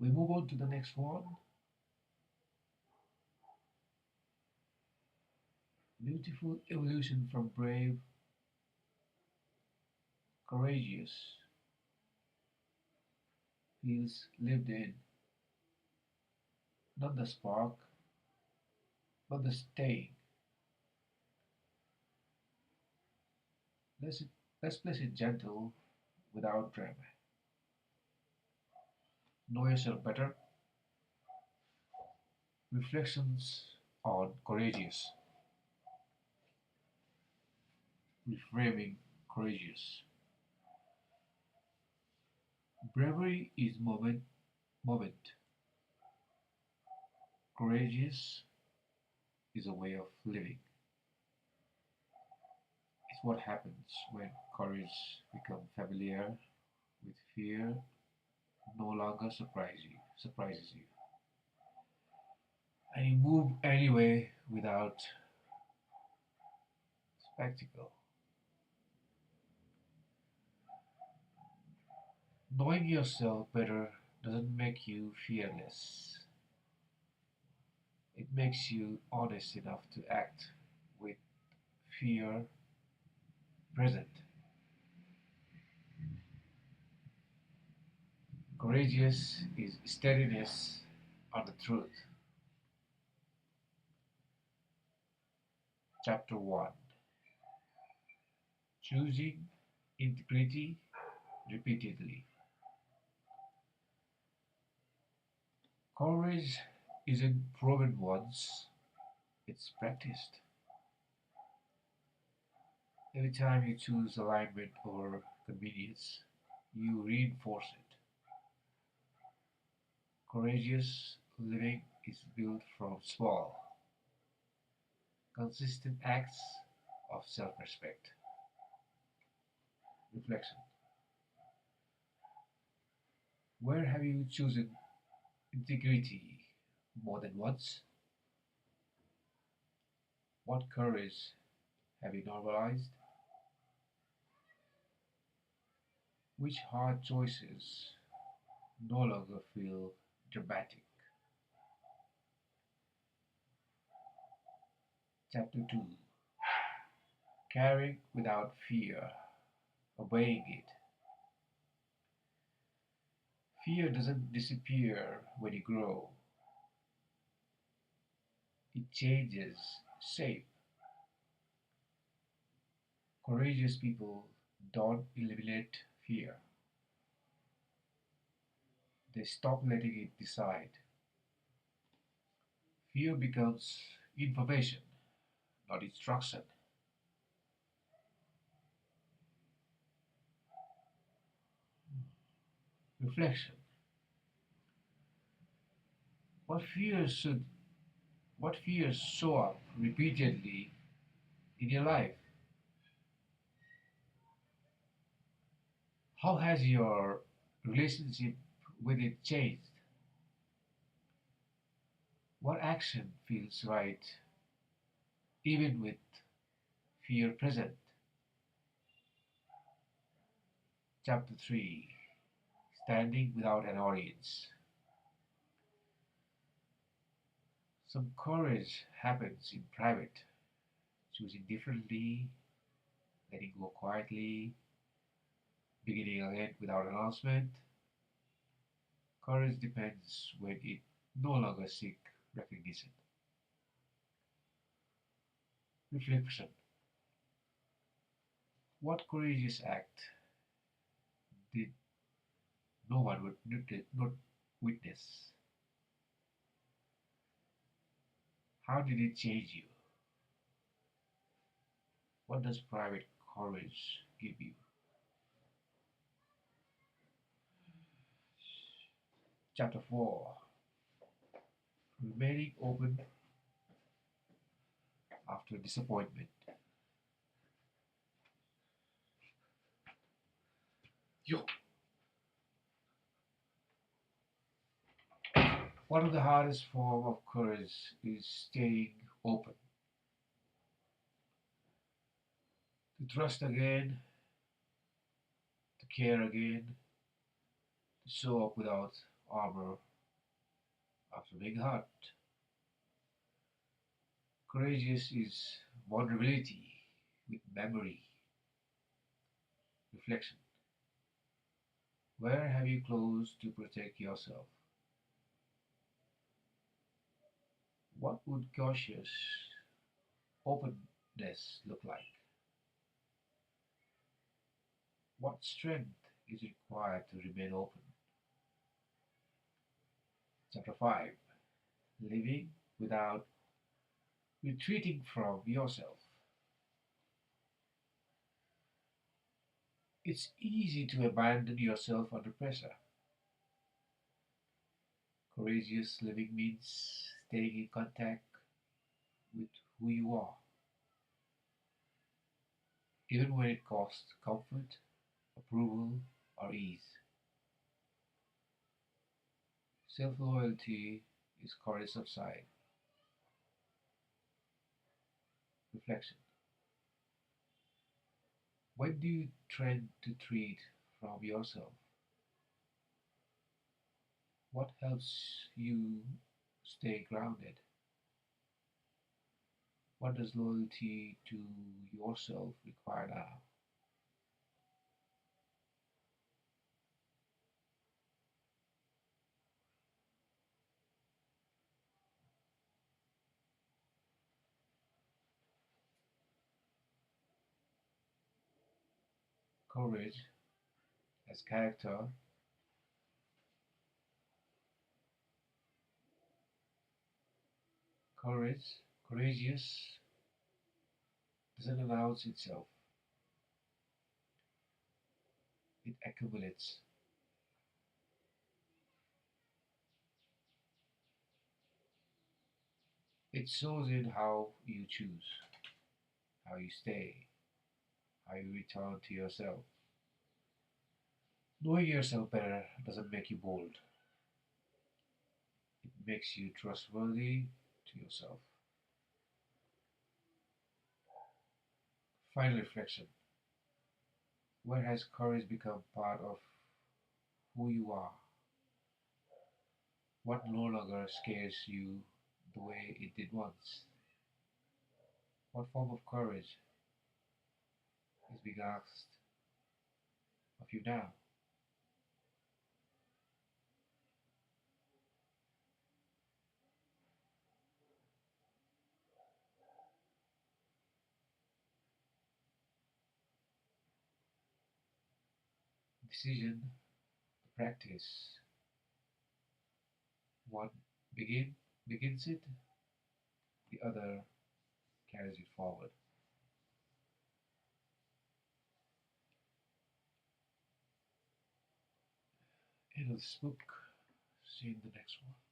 We move on to the next one. Beautiful evolution from brave, courageous, feels lived in, not the spark, but the staying. Let's, let's place it gentle without drama. Know yourself better. Reflections on courageous, reframing courageous. Bravery is moment. Courageous is a way of living. It's what happens when courage becomes familiar with fear no longer surprises you. And you move anyway without spectacle. Knowing yourself better doesn't make you fearless. It makes you honest enough to act with fear present. Courageous is steadiness on the truth. Chapter 1. Choosing integrity repeatedly. Courage isn't proven once, it's practiced. Every time you choose alignment over convenience, you reinforce it. Courageous living is built from small, consistent acts of self respect. Reflection. Where have you chosen integrity more than once? What courage have you normalized? Which hard choices no longer feel dramatic? Chapter 2. Caring without fear, obeying it. Fear doesn't disappear when you grow, it changes shape. Courageous people don't eliminate fear, they stop letting it decide. Fear becomes information, not instruction. Reflection. What fears should what fears show up repeatedly in your life? How has your relationship with it changed? What action feels right even with fear present? Chapter 3. Standing without an audience. Some courage happens in private, choosing differently, letting go quietly, beginning again without announcement. Courage depends when it no longer seeks recognition. Reflection. What courageous act did no one would not witness? How did it change you? What does private courage give you? Chapter 4. Remaining open after disappointment. Yo. One of the hardest forms of courage is staying open. To trust again, to care again, to show up without armor. after being hurt. Courageous is vulnerability with memory, reflection. Where have you closed to protect yourself? What would cautious openness look like? What strength is required to remain open? Chapter 5. Living without retreating from yourself. It's easy to abandon yourself under pressure. Courageous living means staying in contact with who you are, even when it costs comfort, approval, or ease. Self loyalty is courage outside. Reflection. When do you trend to retreat from yourself? What helps you stay grounded? What does loyalty to yourself require now? Courage as character. Courageous doesn't announce itself, it accumulates. It shows in how you choose, how you stay, how you return to yourself. Knowing yourself better doesn't make you bold, it makes you trustworthy to yourself. Final reflection. Where has courage become part of who you are? What no longer scares you the way it did once? What form of courage is being asked of you now? Decision, practice. One begin begins it, the other carries it forward. End of this book. See you in the next one.